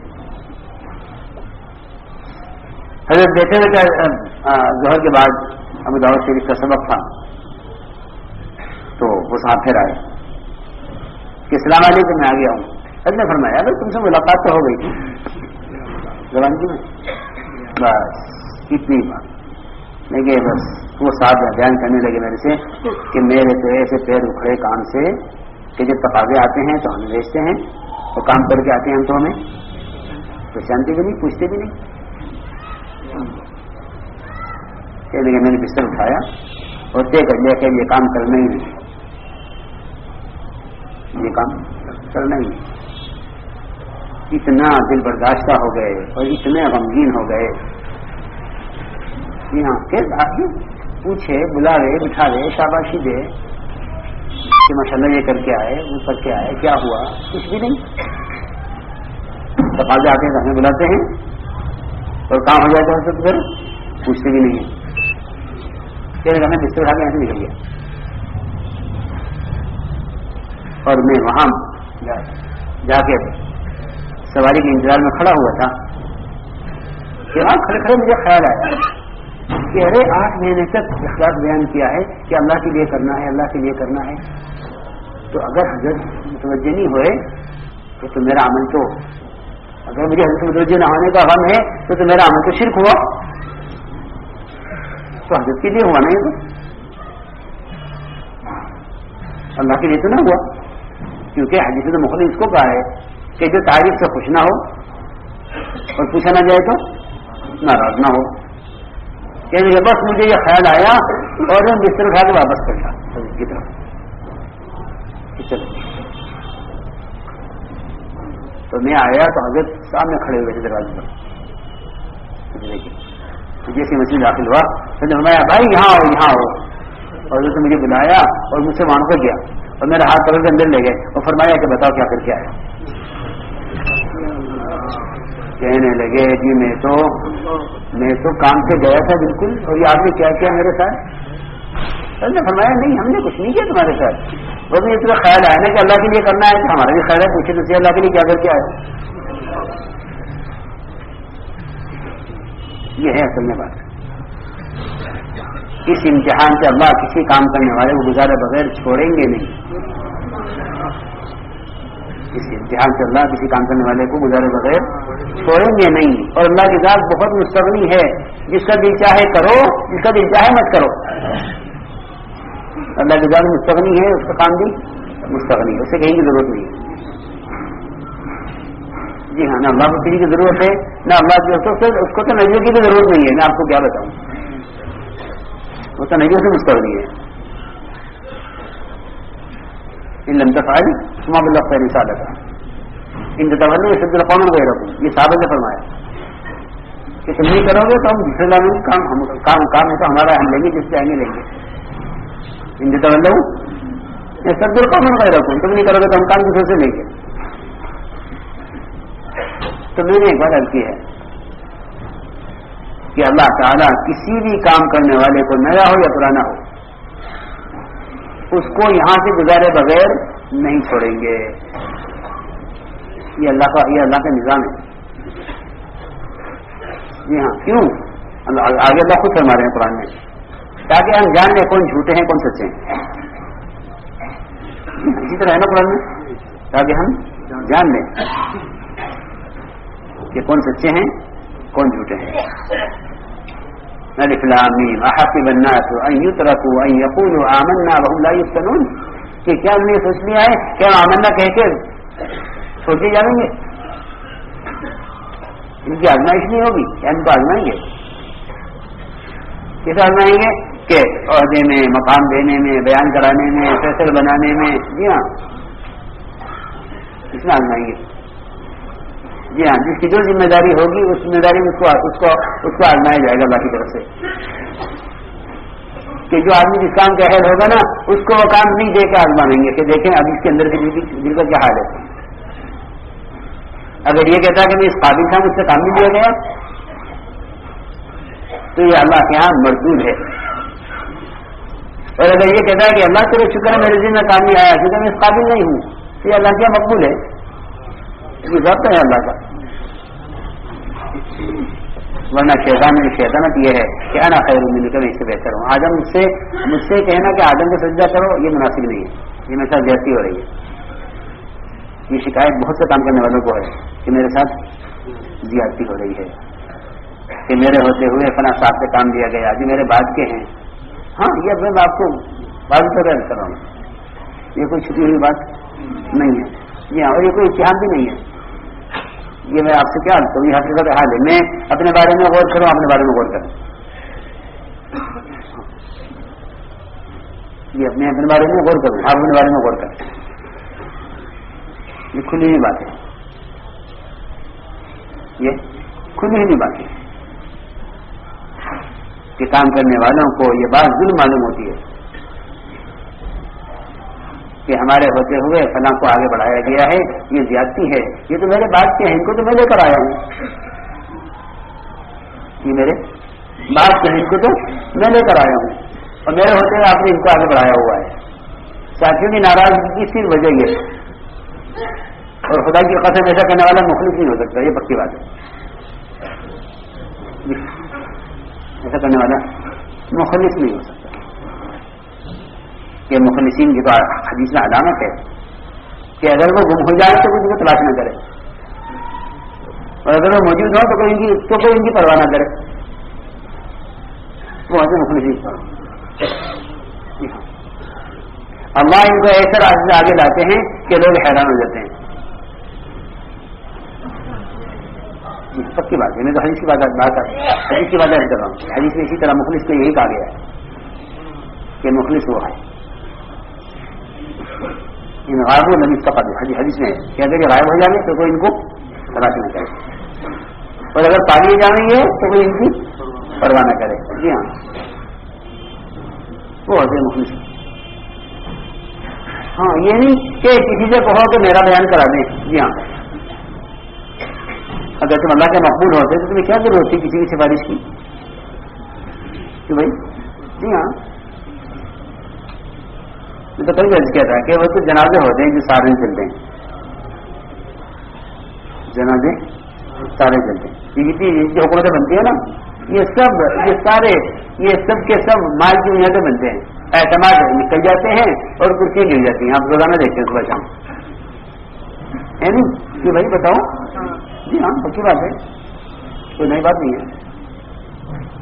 حضرت بیٹھے ہوئے ظہر کے بعد ابو داؤد شریف کا سبق تھا، تو وہ صاحب پھر آئے کہ السلام علیکم، میں آ گیا ہوں۔ حضرت نے فرمایا بھائی تم سے ملاقات تو ہو گئی تھی روانگی میں، بس اتنی بات نہیں کہ بس وہ صاحب بیان کرنے لگے میرے سے کہ میرے تو ایسے پیر اکھڑے کام سے کہ جب تقاضے آتے ہیں تو ہمیں بھیجتے ہیں اور کام کر کے آتے ہیں ہم تو ہمیں پہچانتے بھی نہیں، پوچھتے بھی نہیں۔ کہنے لگے میں نے بستر اٹھایا اور طے کر لیا کہ یہ کام کرنا ہی نہیں، یہ کام کرنا ہی نہیں۔ اتنا دل برداشتہ ہو گئے اور اتنے غمگین ہو گئے، جی ہاں پھر آخر پوچھے، بلاوے، بٹھاوے، شاباشی دے کہ ماشاءاللہ یہ کر کے آئے، وہ کر کے آئے، کیا ہوا، کچھ بھی نہیں۔ تقاضے آتے ہیں تو ہمیں بلاتے ہیں اور کام ہو جاتا ہے تو پھر پوچھتے بھی نہیں ہیں۔ پھر ہمیں بستر اٹھا کے یہاں سے نکل گیا، اور میں وہاں جا کے سواری کے انتظار میں کھڑا ہوا تھا کہ وہاں کھڑے کھڑے مجھے خیال آیا کہ ارے 8 مہینے تک اخلاق بیان کیا ہے کہ اللہ کے لیے کرنا ہے، اللہ کے لیے کرنا ہے، تو اگر حضرت متوجہ نہیں ہوئے تو میرا عمل تو، اگر مجھے حضرت متوجہ نہ ہونے کا غم ہے تو میرا عمل تو شرک ہوا، تو حضرت کے لیے ہوا نہیں، تو اللہ کے لیے تو نہ ہوا، کیونکہ حدیث تو مخلص اس کو کہا ہے کہ جو تعریف سے خوش نہ ہو اور پوچھا نہ جائے تو ناراض نہ ہو۔ کہ بس مجھے یہ خیال آیا اور میں بستر اٹھا کے واپس کرتا کی طرف، تو میں آیا تو حضرت سامنے کھڑے ہوئے تھے دروازے پر، جیسے مسجد داخل ہوا تو فرمایا بھائی یہاں آؤ یہاں آؤ، اور حضرت نے مجھے بلایا اور مجھ سے وہاں کو گیا اور میرا ہاتھ پکڑ کے اندر لے گئے اور فرمایا کہ بتاؤ کیا کر کے آیا۔ کہنے لگے جی میں تو کام سے گیا تھا بالکل، اور یہ آپ نے کیا کیا میرے ساتھ؟ حضرت نے فرمایا نہیں ہم نے کچھ نہیں کیا تمہارے ساتھ، وہ بھی اتنا خیال آیا نا کہ اللہ کے لیے کرنا ہے، تو ہمارا بھی خیال ہے، پوچھے تو اللہ کے لیے کیا کر کے آئے۔ یہ ہے اصل میں بات، اس امتحان سے اللہ کسی کام کرنے والے کو گزارے بغیر چھوڑیں گے نہیں، اس امتحان سے اللہ کسی کام کرنے والے کو گزارے بغیر چھوڑیں گے نہیں، اور اللہ کی ذات بہت مستغنی ہے، جس کا دل چاہے کرو، جس کا دل چاہے مت کرو، اللہ کی ذات مستغنی ہے، اس کا کام بھی مستغنی ہے، اسے کہیں کی ضرورت نہیں ہے۔ جی ہاں، نہ اللہ کو کسی کی ضرورت ہے نہ اللہ کی، اس کو تو نبیوں کی بھی ضرورت نہیں ہے، میں آپ کو کیا بتاؤں، وہ تو نبیوں سے مستغنی ہے۔ ان لم تفعل فما بلغت رسالتہ ان تتولوا يشد القوم غيركم، یہ صحابہ نے فرمایا کہ تم نہیں کرو گے تو ہم دوسرے لوگوں کا کام ہے تو ہمارا ہم لیں گے، جس سے آئیں گے لیں گے۔ ان تتولوا يشد القوم غيركم، تم نہیں کرو گے تو ہم کام دوسرے سے لیں گے۔ تو میں نے ایک بات عرض کی ہے کہ اللہ تعالیٰ کسی بھی کام کرنے والے کو نیا ہو یا پرانا ہو، اس کو یہاں سے گزارے بغیر نہیں چھوڑیں گے، یہ اللہ کا نظام ہے۔ جی ہاں کیوں؟ آگے اللہ خود فرما رہے ہیں قرآن میں، تاکہ ہم جان لیں کون جھوٹے ہیں کون سچے ہیں. اسی طرح ہے نا قرآن میں، تاکہ ہم جان لیں کہ کون سچے ہیں کون جھوٹے ہیں. الف لام میم احسب الناس ان يتركوا ان يقولوا آمنا وهم لا يفتنون، کہ کیا ہم نے سوچ لیا ہے کہ ہم آمنا کہہ کے سوچے جائیں گے؟ ان کی آزمائش نہیں ہوگی، یا ان کو آزمائیں گے؟ کیسے آزمائیں گے؟ کہ عہدے میں، مقام دینے میں، بیان کرانے میں، فیصل بنانے میں. جی ہاں اس میں آزمائیں گے. جی ہاں جس کی جو ذمہ داری ہوگی اس ذمہ داری میں اس کو آزمایا جائے گا اللہ کی طرف سے. کہ جو آدمی جس کام کا اہل ہوگا نا اس کو وہ کام نہیں دے کے آزمائیں گے کہ دیکھیں اب اس کے اندر کے دل کا کیا حال ہے. اگر یہ کہتا ہے کہ میں اس قابل تھا مجھ سے کام نہیں دیا گیا تو یہ اللہ کے یہاں مردود ہے. اور اگر یہ کہتا ہے کہ اللہ تیرے شکر ہے میرے ذمہ میں کام نہیں آیا کیونکہ میں اس قابل نہیں ہوں، تو یہ اللہ کیا مقبول ہے، یہ ضابطہ ہے اللہ کا. ورنہ شیطانت یہ ہے کہ انا خیر منک، میں اس سے بہتر ہوں. آدم مجھ سے کہنا کہ آدم کو سجدہ کرو یہ مناسب نہیں ہے، یہ میرے ساتھ زیادتی ہو رہی ہے. یہ شکایت بہت سے کام کرنے والوں کو ہے کہ میرے ساتھ زیادتی ہو رہی ہے، کہ میرے ہوتے ہوئے فلاں صاحب سے کام دیا گیا جو میرے بعد کے ہیں. ہاں یہ اب میں آپ کو بات کر رہا ہوں، یہ کوئی چھپی ہوئی بات نہیں ہے. جی ہاں، اور یہ کوئی اتحاد بھی نہیں ہے. یہ میں آپ سے کیا یہ حقیقت حال ہے. میں اپنے بارے میں غور کروں، اپنے بارے میں غور کروں. یہ اپنے بارے میں غور کروں، آپ اپنے بارے میں غور کریں. یہ کھلی ہوئی بات ہے، یہ کھلی ہوئی بات ہے کہ کام کرنے والوں کو یہ بات ظلم معلوم ہوتی ہے کہ ہمارے ہوتے ہوئے فلاں کو آگے بڑھایا گیا ہے، یہ زیادتی ہے. یہ تو میرے بات کے ہیں، ان کو تو میں لے کر آیا ہوں. یہ میرے بات کے ہیں، ان کو تو میں لے کر آیا ہوں، اور میرے ہوتے ہوئے آپ نے ان کو آگے بڑھایا ہوا ہے. ساتھیوں کی ناراضگی کی صرف وجہ یہ ہے. اور خدا کی قسم ایسا کرنے والا مخلص نہیں ہو سکتا، یہ پکی بات ہے. ایسا کرنے والا مخلص نہیں ہو سکتا. یہ مخلصین کی تو حدیث میں علامت ہے کہ اگر وہ گم ہو جائے تو کوئی تلاش نہ کرے، اور اگر وہ موجود ہو تو کوئی ان کی پرواہ نہ کرے. وہ ہوتے مخلصین. اللہ ان کو ایسے راستے آگے لاتے ہیں کہ لوگ حیران ہو جاتے ہیں. پکی بات ہے. میں تو حدیث کی بات کر رہا ہوں. حدیث میں اسی طرح مخلص کو یہی کہا گیا ہے کہ مخلص وہ ہے ان غائب و نبی فقط. حدیث میں کہ اگر یہ غائب ہو جائیں گے تو کوئی ان کو تلاش نہ کرے، اور اگر پا لیے جائیں گے تو کوئی ان کی پرواہ نہ کرے. جی ہاں وہ ہوتے مخلص. ہاں یہ نہیں کہ کسی سے کہو کہ میرا بیان کرا دیں. جی ہاں اگر تم اللہ کے مقبول ہوتے تو تمہیں کیا ضرورت تھی کسی کی سفارش کی کہ بھائی. جی ہاں میں تو کئی عرض کیا تھا کہ وہ تو جنازے ہوتے ہیں جو سارے چلتے ہیں، جنازے سارے چلتے ہیں. یہ جو حکومتیں بنتی ہیں نا یہ سب کے سب مال کی بنیادیں بنتے ہیں. اعتماد نکل جاتے ہیں اور کرسیاں گر جاتی ہیں. آپ روزانہ دیکھتے ہیں صبح شام ہے نہیں کہ بھائی بتاؤ. جی ہاں پکی بات ہے، کوئی نئی بات نہیں ہے.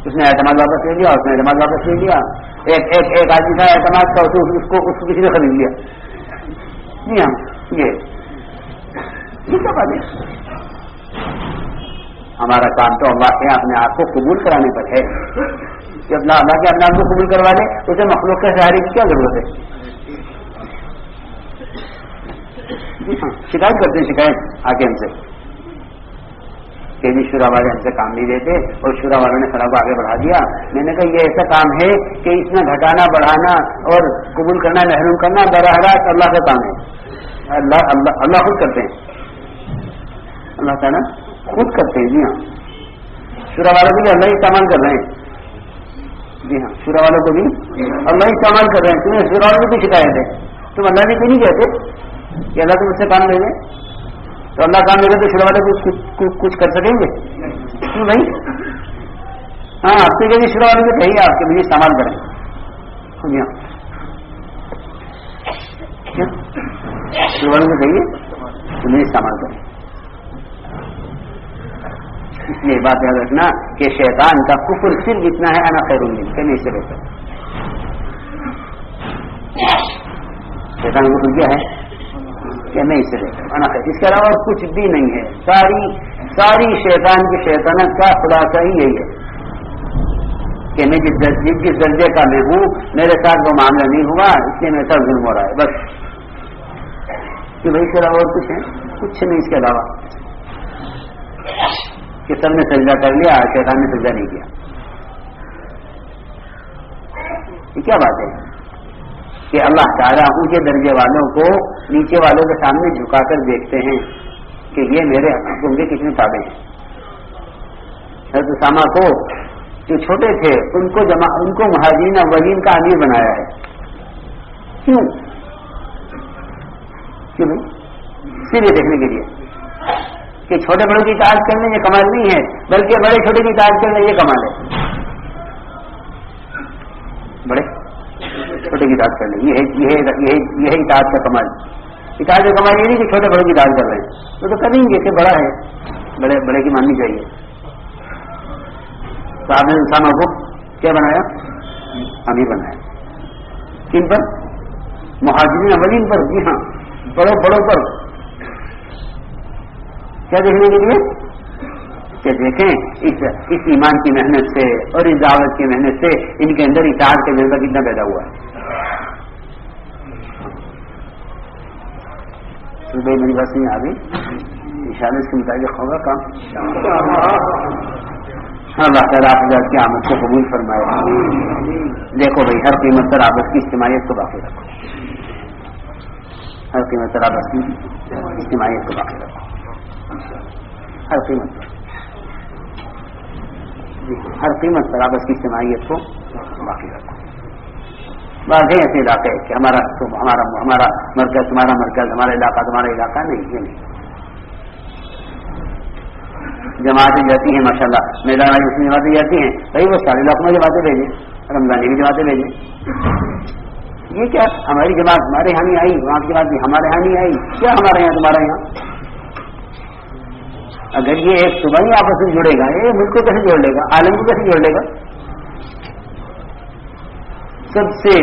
اس نے اعتماد واپس لے لیا، اس نے اعتماد واپس لے لیا. ایک آدمی تھا اعتماد کا، اس کو کسی نے خرید لیا. جی ہاں یہ کیا بات ہے. ہمارا کام تو اللہ کے اپنے آپ کو قبول کرانے پر ہے. جب اللہ کے اپنے آپ کو قبول کروا لے اسے مخلوق کے سہارے کی کیا ضرورت ہے. جی ہاں شکایت کرتے ہیں، شکایت آ کے ہم سے کہ بھی شورا والے ہم سے کام نہیں دیتے اور شورا والوں نے خراب آگے بڑھا دیا. میں نے کہا یہ ایسا کام ہے کہ اس میں گھٹانا بڑھانا اور قبول کرنا محروم کرنا براہ راست اللہ کا کام ہے. اللہ خود کرتے ہیں، اللہ تعالیٰ خود کرتے ہیں. جی ہاں شورا والوں کو بھی اللہ استعمال کر رہے ہیں. جی ہاں شورا والوں کو بھی اللہ استعمال کر رہے ہیں. تمہیں شورا والوں کی شکایت ہے، تم اللہ نے کیوں نہیں کہتے کہ اللہ تم اس سے کام لے لیں؟ تو اللہ کام لے گا تو شورا والے کچھ کر سکیں گے کیوں بھائی؟ ہاں ہفتے کے بھی شروع والے میں کہیے آپ کے مجھے استعمال کریں شروع والے میں کہیے تو مجھے استعمال کریں. اس لیے بات یاد رکھنا کہ شیطان کا کفر صرف اتنا ہے انا خیر من کہ نہیں سے بہتر. شیطان کو کفر کیا ہے کہ میں اس سے بہتر انا خیر, اس کے علاوہ کچھ بھی نہیں ہے. ساری شیطان کی شیطانت کا خلاصہ ہی یہی ہے کہ میں جس درجے کا میں ہوں میرے ساتھ وہ معاملہ نہیں ہوا اس لیے میرے ساتھ ظلم ہو رہا ہے بس. کہ بھائی اس کے علاوہ اور کچھ ہے کچھ نہیں اس کے علاوہ کہ سب نے سجدہ کر لیا شیطان نے سجدہ نہیں کیا. یہ کیا بات ہے کہ اللہ تعالیٰ اونچے درجے والوں کو نیچے والوں کے سامنے جھکا کر دیکھتے ہیں کہ یہ میرے حکم کے کتنے تابع ہیں. حضرت اسامہ کو جو چھوٹے تھے ان کو مہاجرین اولین کا امیر بنایا ہے. کیوں بھائی صرف یہ دیکھنے کے لیے کہ چھوٹے بڑوں کی اطاعت کرنے یہ کمال نہیں ہے بلکہ بڑے چھوٹے کی اطاعت کرنے یہ کمال ہے. بڑے چھوٹے کی اطاعت کرنے یہ ہے اطاعت کا کمال. اطاعت کا کمال یہ نہیں کہ چھوٹے بڑوں کی اطاعت کر رہے ہیں وہ تو کریں گے کہ بڑا ہے بڑے کی ماننی چاہیے. تو آپ نے انسانوں کو کیا بنایا امیر بنایا. کن پر مہاجرین اولین پر. جی ہاں بڑوں پر. کیا دیکھنے کے لیے کہ دیکھیں اس ایمان کی محنت سے اور اس دعوت کی محنت سے ان کے اندر اطاعت کا جذبہ کتنا پیدا ہوا ہے. تو بھائی میری بات نہیں آ گئی انشاءاللہ اس کے مطابق ہوگا کام. اللہ تعالیٰ آپ کی آمد کو قبول فرمائے. دیکھو بھائی ہر قیمت پر آپس کی اجتماعیت کو باقی رکھو. ہر قیمت پر آپس کی اجتماعیت کو باقی رکھو. ہر قیمت پر آپس کی اجتماعیت کو باقی رکھو. بات ہے ایسے علاقے کہ ہمارا مرکز تمہارا مرکز ہمارا علاقہ نہیں. یہ نہیں. جماعتیں جاتی ہیں ماشاءاللہ میدان والی اس میں جماعتیں جاتی ہیں بھائی وہ سارے علاقوں میں جماعتیں بھیجیں رمضانی بھی جماعتیں بھیجیں. یہ کیا ہماری جماعت ہمارے یہاں نہیں آئی وہاں کی جماعت بھی ہمارے یہاں نہیں آئی کیا ہمارے یہاں تمہارا یہاں. اگر یہ ایک صبح ہی آپس میں جڑے گا یہ ملک کو کیسے جوڑ لے گا عالم کو کیسے جوڑ لے گا. سب سے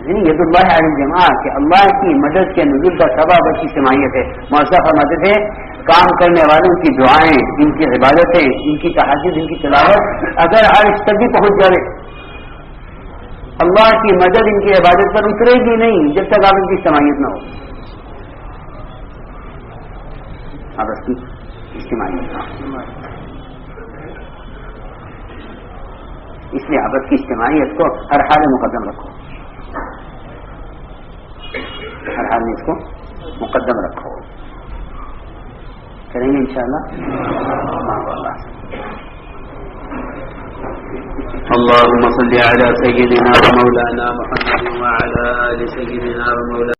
یعنی یہ تو اللہ عالم جماع کہ اللہ کی مدد کے نزول کا سبب کی اجتماعیت ہے. موسیٰ فرماتے تھے کام کرنے والوں کی دعائیں ان کی عبادتیں ان کی تہجد ان کی تلاوت اگر عرش تک بھی پہنچ جائے اللہ کی مدد ان کی عبادت پر اترے گی نہیں جب تک آپ ان کی اجتماعیت نہ ہو. آپس کی اجتماعیت اس لیے آپس کی اجتماعیت کو ہر حال میں مقدم رکھو. ہر حال میں اس کو مقدم رکھو. کریں گے انشاءاللہ. اللهم صل على سيدنا ومولانا محمد وعلى آل سيدنا ومولانا